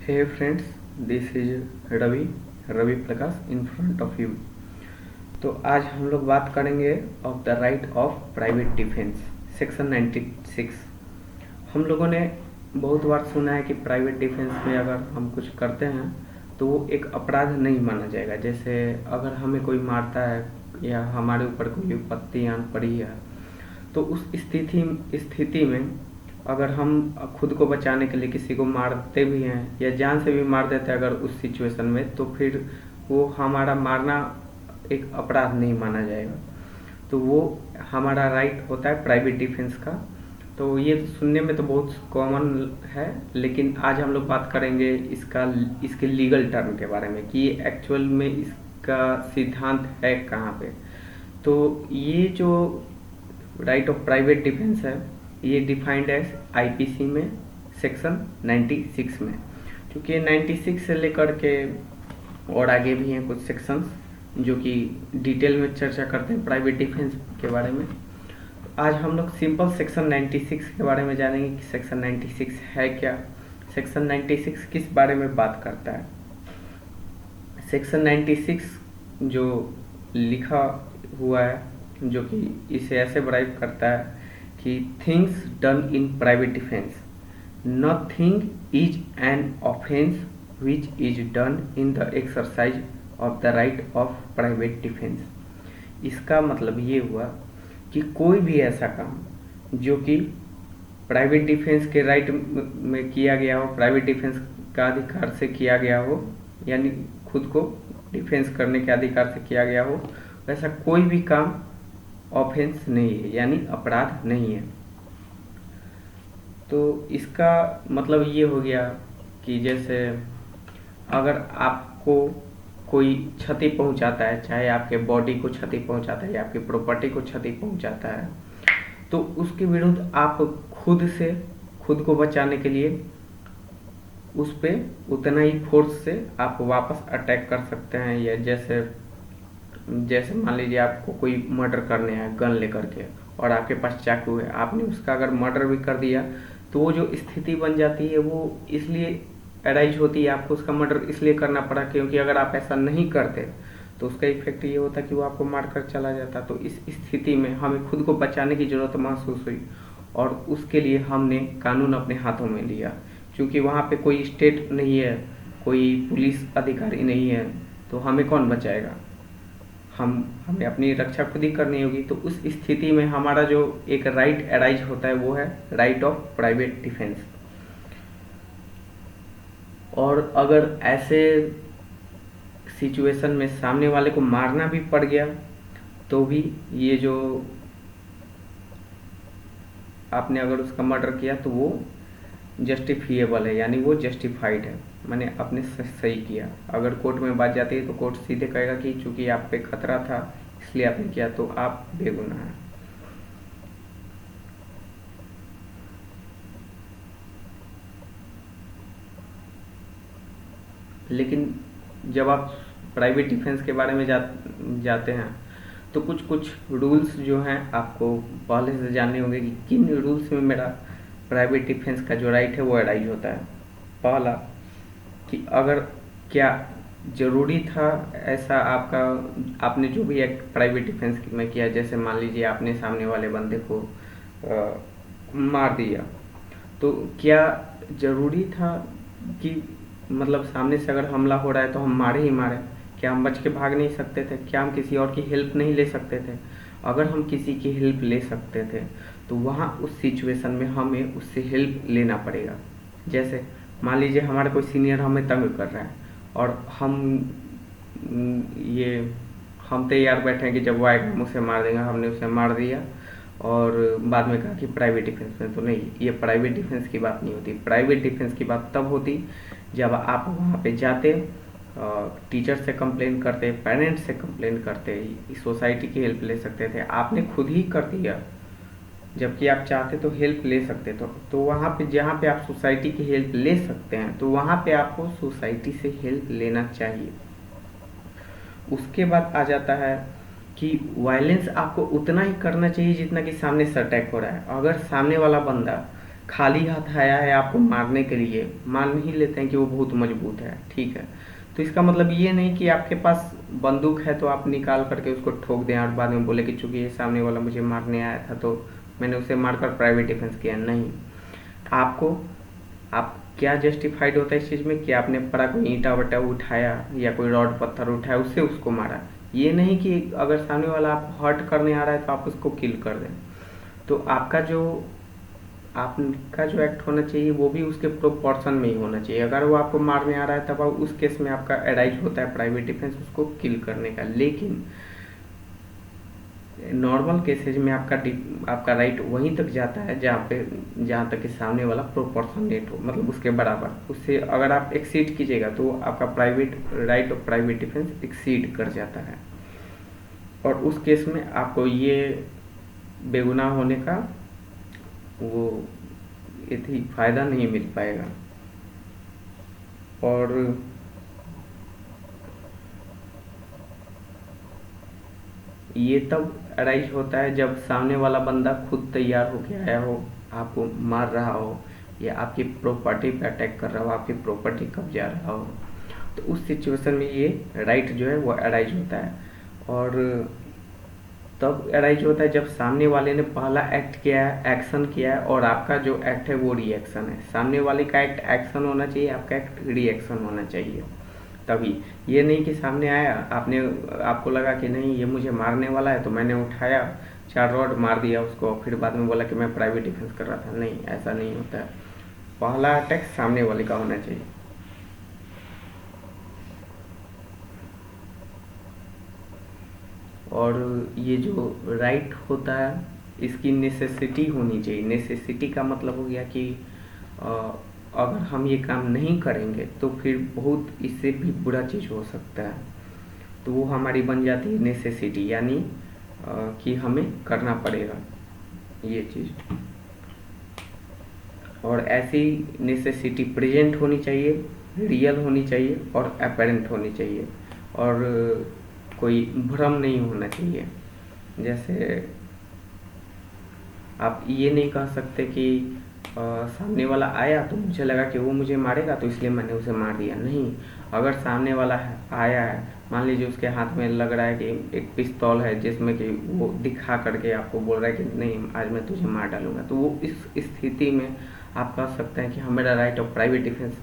Hey friends, this is Ravi Prakash in front of you. तो आज हम लोग बात करेंगे of the right of private defence, section 96। हम लोगों ने बहुत बार सुना है कि प्राइवेट डिफेंस में अगर हम कुछ करते हैं तो वो एक अपराध नहीं माना जाएगा। जैसे अगर हमें कोई मारता है या हमारे ऊपर कोई विपत्ति आन पड़ी है तो उस स्थिति में अगर हम खुद को बचाने के लिए किसी को मारते भी हैं या जान से भी मार देते हैं अगर उस सिचुएशन में, तो फिर वो हमारा मारना एक अपराध नहीं माना जाएगा। तो वो हमारा राइट होता है प्राइवेट डिफेंस का। तो ये सुनने में तो बहुत कॉमन है, लेकिन आज हम लोग बात करेंगे इसके लीगल टर्म के बारे में कि एक्चुअल में इसका सिद्धांत है कहाँ पे। तो ये जो राइट ऑफ प्राइवेट डिफेंस है ये डिफाइंड है आईपीसी में सेक्शन 96 में। क्योंकि 96 से लेकर के और आगे भी हैं कुछ सेक्शंस जो कि डिटेल में चर्चा करते हैं प्राइवेट डिफेंस के बारे में। आज हम लोग सिंपल सेक्शन 96 के बारे में जानेंगे कि सेक्शन 96 है क्या, सेक्शन 96 किस बारे में बात करता है। सेक्शन 96 जो लिखा हुआ है जो कि इसे ऐसे ब्राइव करता है कि things done in private defence, nothing is an offence which is done in the exercise of the right of private defence. इसका मतलब ये हुआ कि कोई भी ऐसा काम जो कि प्राइवेट डिफेंस के राइट में किया गया हो, प्राइवेट डिफेंस का अधिकार से किया गया हो, यानी खुद को डिफेंस करने के अधिकार से किया गया हो, वैसा कोई भी काम ऑफेंस नहीं है, यानी अपराध नहीं है। तो इसका मतलब ये हो गया कि जैसे अगर आपको कोई क्षति पहुंचाता है, चाहे आपके बॉडी को क्षति पहुंचाता है या आपकी प्रॉपर्टी को क्षति पहुंचाता है, तो उसके विरुद्ध आप खुद को बचाने के लिए उस पर उतना ही फोर्स से आप वापस अटैक कर सकते हैं। या जैसे मान लीजिए आपको कोई मर्डर करने आया गन लेकर के और आपके पास चाकू है, आपने उसका अगर मर्डर भी कर दिया तो वो जो स्थिति बन जाती है वो इसलिए अराइज होती है, आपको उसका मर्डर इसलिए करना पड़ा क्योंकि अगर आप ऐसा नहीं करते तो उसका इफेक्ट ये होता कि वो आपको मार कर चला जाता। तो इस स्थिति में हमें खुद को बचाने की जरूरत महसूस हुई और उसके लिए हमने कानून अपने हाथों में लिया। क्योंकि वहाँ पे कोई स्टेट नहीं है, कोई पुलिस अधिकारी नहीं है, तो हमें कौन बचाएगा, हमें अपनी रक्षा खुद ही करनी होगी। तो उस स्थिति में हमारा जो एक राइट अराइज होता है वो है राइट ऑफ प्राइवेट डिफेंस। और अगर ऐसे सिचुएशन में सामने वाले को मारना भी पड़ गया तो भी ये जो आपने अगर उसका मर्डर किया तो वो जस्टिफिएबल है, यानी वो जस्टिफाइड है, मैंने अपने सही किया। अगर कोर्ट में बात जाती है तो कोर्ट सीधे कहेगा कि चूंकि आप पे खतरा था इसलिए आपने किया, तो आप बेगुनाह हैं। लेकिन जब आप प्राइवेट डिफेंस के बारे में जाते हैं तो कुछ रूल्स जो हैं आपको पहले से जानने होंगे कि किन रूल्स में मेरा प्राइवेट डिफेंस का जो राइट है वो अराइज होता है। पहला कि अगर क्या ज़रूरी था ऐसा आपने जो भी एक प्राइवेट डिफेंस में किया, जैसे मान लीजिए आपने सामने वाले बंदे को मार दिया, तो क्या ज़रूरी था कि मतलब सामने से अगर हमला हो रहा है तो हम मारे ही मारे? क्या हम बच के भाग नहीं सकते थे? क्या हम किसी और की हेल्प नहीं ले सकते थे? अगर हम किसी की हेल्प ले सकते थे तो वहाँ उस सिचुएशन में हमें उससे हेल्प लेना पड़ेगा। जैसे मान लीजिए हमारा कोई सीनियर हमें तंग कर रहा है और हम तैयार बैठे हैं कि जब वो आएगा हम उसे मार देंगे, हमने उसे मार दिया और बाद में कहा कि प्राइवेट डिफेंस में। तो नहीं, ये प्राइवेट डिफेंस की बात नहीं होती। प्राइवेट डिफेंस की बात तब होती जब आप वहाँ पे जाते, टीचर से कंप्लेन करते, पेरेंट्स से कंप्लेन करते, सोसाइटी की हेल्प ले सकते थे, आपने खुद ही कर दिया जबकि आप चाहते तो हेल्प ले सकते। तो वहाँ पे जहाँ पे आप सोसाइटी की हेल्प ले सकते हैं तो वहाँ पे आपको सोसाइटी से हेल्प लेना चाहिए। उसके बाद आ जाता है कि वायलेंस आपको उतना ही करना चाहिए जितना कि सामने से अटैक हो रहा है। अगर सामने वाला बंदा खाली हाथ आया है आपको मारने के लिए, मान ही लेते हैं कि वो बहुत मजबूत है, ठीक है, तो इसका मतलब ये नहीं कि आपके पास बंदूक है तो आप निकाल करके उसको ठोक दें और बाद में बोले कि चूंकि ये सामने वाला मुझे मारने आया था तो मैंने उसे मारकर प्राइवेट डिफेंस किया। नहीं, आपको आप क्या जस्टिफाइड होता है इस चीज़ में कि आपने पड़ा कोई ईंटा वटा उठाया या कोई रॉड पत्थर उठाया उससे उसको मारा। ये नहीं कि अगर सामने वाला आप हर्ट करने आ रहा है तो आप उसको किल कर दें। तो आपका जो एक्ट होना चाहिए वो भी उसके प्रोपोर्शन में ही होना चाहिए। अगर वो आपको मारने आ रहा है तब उस केस में आपका एराइज होता है प्राइवेट डिफेंस उसको किल करने का। लेकिन नॉर्मल केसेज में आपका राइट वहीं तक जाता है जहाँ तक कि सामने वाला प्रोपोर्शनेट हो, मतलब उसके बराबर। उससे अगर आप एक्सीड कीजिएगा तो आपका private right of private defence exceed कर जाता है, और उस केस में आपको ये बेगुनाह होने का वो इतनी फ़ायदा नहीं मिल पाएगा। और ये तब अराइज होता है जब सामने वाला बंदा खुद तैयार होके आया हो, आपको मार रहा हो या आपकी प्रॉपर्टी पे अटैक कर रहा हो, आपकी प्रॉपर्टी कब्जा रहा हो, तो उस सिचुएशन में ये राइट जो है वो अराइज होता है। और तब अराइज होता है जब सामने वाले ने पहला एक्ट किया है, एक्शन किया है, और आपका जो एक्ट है वो रिएक्शन है। सामने वाले का एक्ट एक्शन होना चाहिए, आपका एक्ट रिएक्शन होना चाहिए। तभी ये नहीं कि सामने आया, आपको लगा कि नहीं ये मुझे मारने वाला है तो मैंने उठाया 4 रॉड मार दिया उसको, फिर बाद में बोला कि मैं प्राइवेट डिफेंस कर रहा था। नहीं, ऐसा नहीं होता है। पहला अटैक सामने वाले का होना चाहिए। और ये जो राइट होता है इसकी नेसेसिटी होनी चाहिए। नेसेसिटी का मतलब हो गया कि अगर हम ये काम नहीं करेंगे तो फिर बहुत इससे भी बुरा चीज़ हो सकता है, तो वो हमारी बन जाती है नेसेसिटी, यानी कि हमें करना पड़ेगा ये चीज़। और ऐसी नेसेसिटी प्रेजेंट होनी चाहिए, रियल होनी चाहिए और अपेरेंट होनी चाहिए, और कोई भ्रम नहीं होना चाहिए। जैसे आप ये नहीं कह सकते कि सामने वाला आया तो मुझे लगा कि वो मुझे मारेगा तो इसलिए मैंने उसे मार दिया। नहीं, अगर सामने वाला आया है, मान लीजिए उसके हाथ में लग रहा है कि एक पिस्तौल है जिसमें कि वो दिखा करके आपको बोल रहा है कि नहीं आज मैं तुझे मार डालूंगा, तो वो इस स्थिति में आप कह सकते हैं कि हाँ मेरा right of private defence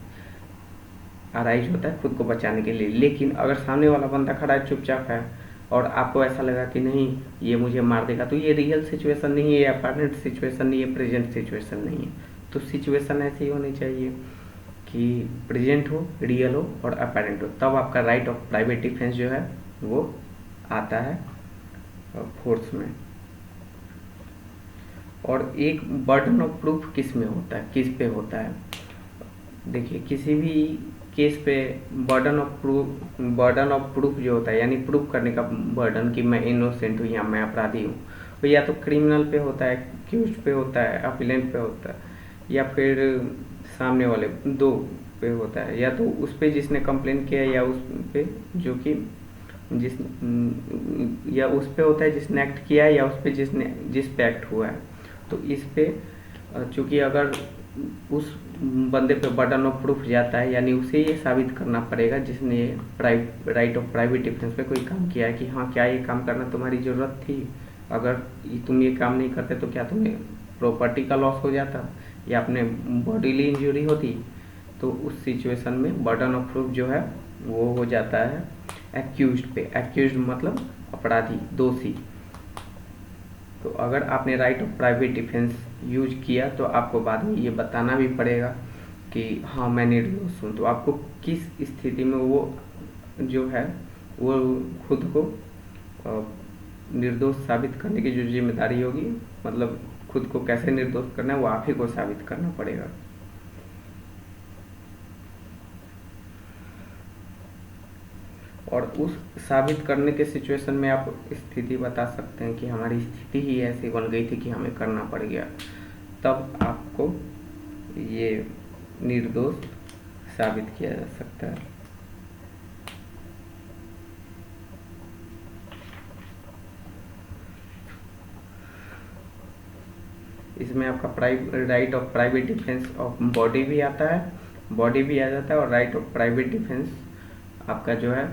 arise होता है खुद को बचाने के लिए। लेकिन अगर सामने वाला बंदा खड़ा है, चुपचाप है, और आपको ऐसा लगा कि नहीं ये मुझे मार देगा, तो ये रियल सिचुएशन नहीं है, अपार्टमेंट सिचुएशन नहीं है, प्रेजेंट सिचुएशन नहीं है। तो सिचुएशन ऐसी होनी चाहिए कि प्रेजेंट हो, रियल हो और अपारेंट हो, तब आपका राइट ऑफ प्राइवेट डिफेंस जो है वो आता है फोर्स में। और एक बर्डन ऑफ प्रूफ किस में होता है, किस पे होता है? देखिए, किसी भी केस पे बर्डन ऑफ प्रूफ जो होता है, यानी प्रूफ करने का बर्डन कि मैं इनोसेंट हूँ या मैं अपराधी हूँ, तो या तो क्रिमिनल पे होता है, एक्यूज पे होता है, अपीलेंट पे होता है, या फिर सामने वाले दो पे होता है, या तो उस पे जिसने कंप्लेन किया या उस पे जो कि या उस पे होता है जिसने एक्ट किया है या उस पे जिस पे एक्ट हुआ है। तो इस पे चूंकि अगर उस बंदे पे बर्डन ऑफ प्रूफ जाता है, यानी उसे ये साबित करना पड़ेगा जिसने राइट ऑफ प्राइवेट डिफेंस पे कोई काम किया है कि हाँ क्या ये काम करना तुम्हारी ज़रूरत थी, अगर तुम ये काम नहीं करते तो क्या तुम्हें प्रॉपर्टी का लॉस हो जाता या अपने बॉडीली इंजरी होती। तो उस सिचुएशन में बर्डन ऑफ प्रूफ जो है वो हो जाता है एक्यूज्ड पे। एक्यूज्ड मतलब अपराधी, दोषी। तो अगर आपने right of private defence use किया तो आपको बाद में ये बताना भी पड़ेगा कि हाँ मैं निर्दोष हूँ। तो आपको किस स्थिति में वो जो है वो खुद को निर्दोष साबित करने की जो जिम्मेदारी होगी, मतलब खुद को कैसे निर्दोष करना है वो आप ही को साबित करना पड़ेगा। और उस साबित करने के सिचुएशन में आप स्थिति बता सकते हैं कि हमारी स्थिति ही ऐसी बन गई थी कि हमें करना पड़ गया, तब आपको ये निर्दोष साबित किया जा सकता है। इसमें आपका right of private defence of body भी आता है, बॉडी भी आ जाता है, और राइट ऑफ प्राइवेट डिफेंस आपका जो है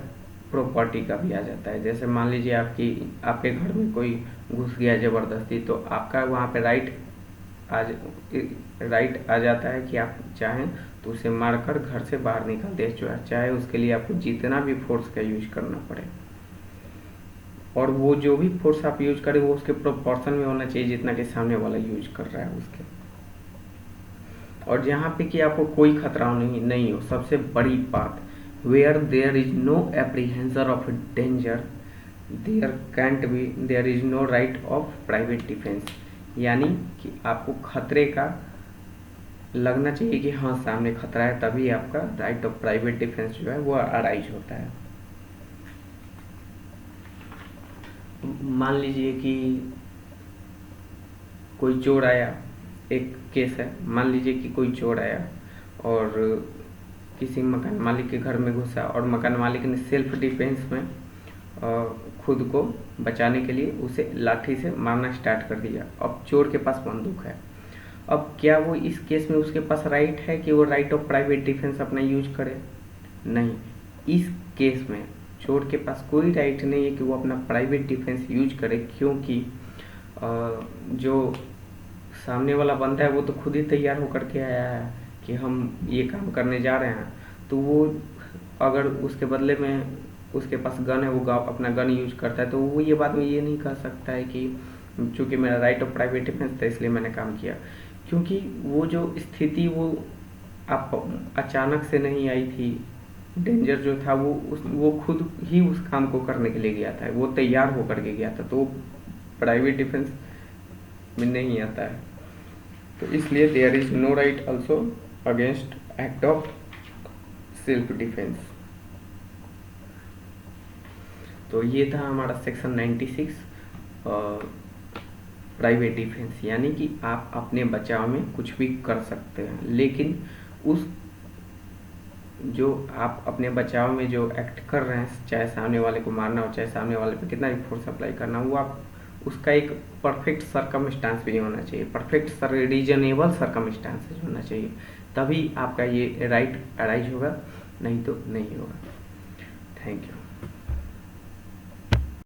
प्रॉपर्टी का भी आ जाता है। जैसे मान लीजिए आपके घर में कोई घुस गया ज़बरदस्ती, तो आपका वहाँ पे राइट आ जाता है कि आप चाहें तो उसे मारकर घर से बाहर निकाल दे, चाहे उसके लिए आपको जितना भी फोर्स का यूज करना पड़े, और वो जो भी फोर्स आप यूज करें वो उसके प्रोपोर्शन में होना चाहिए जितना कि सामने वाला यूज कर रहा है उसके। और जहाँ पे कि आपको कोई खतरा नहीं हो, सबसे बड़ी बात, where there is no apprehension of danger there is no right of private defence. यानी कि आपको खतरे का लगना चाहिए कि हाँ सामने खतरा है, तभी आपका राइट ऑफ प्राइवेट डिफेंस जो है वो अराइज होता है। मान लीजिए कि कोई चोर आया, एक केस है, मान लीजिए कि कोई चोर आया और किसी मकान मालिक के घर में घुसा, और मकान मालिक ने सेल्फ डिफेंस में खुद को बचाने के लिए उसे लाठी से मारना स्टार्ट कर दिया। अब चोर के पास बंदूक है। अब क्या वो इस केस में उसके पास राइट है कि वो राइट ऑफ प्राइवेट डिफेंस अपना यूज करे? नहीं, इस केस में चोर के पास कोई राइट नहीं है कि वो अपना प्राइवेट डिफेंस यूज करे, क्योंकि जो सामने वाला बंदा है वो तो खुद ही तैयार होकर के आया है कि हम ये काम करने जा रहे हैं। तो वो अगर उसके बदले में उसके पास गन है, वो अपना गन यूज करता है, तो वो ये बाद में ये नहीं कह सकता है कि चूँकि मेरा राइट ऑफ प्राइवेट डिफेंस था इसलिए मैंने काम किया, क्योंकि वो जो स्थिति वो अचानक से नहीं आई थी। डेंजर जो था वो खुद ही उस काम को करने के लिए गया था, वो तैयार होकर के गया था, तो प्राइवेट डिफेंस में नहीं आता है। तो इसलिए there is no right also against act of self defence. तो ये था हमारा सेक्शन 96 प्राइवेट डिफेंस, यानी कि आप अपने बचाव में कुछ भी कर सकते हैं, लेकिन उस जो आप अपने बचाव में जो एक्ट कर रहे हैं, चाहे सामने वाले को मारना हो, चाहे सामने वाले पे कितना भी फोर्स अप्लाई करना हो, वो आप उसका एक परफेक्ट सरकमस्टांस भी होना चाहिए, परफेक्ट रीजनेबल सरकमस्टांसेस होना चाहिए, तभी आपका ये राइट अराइज होगा, नहीं तो नहीं होगा। Thank you.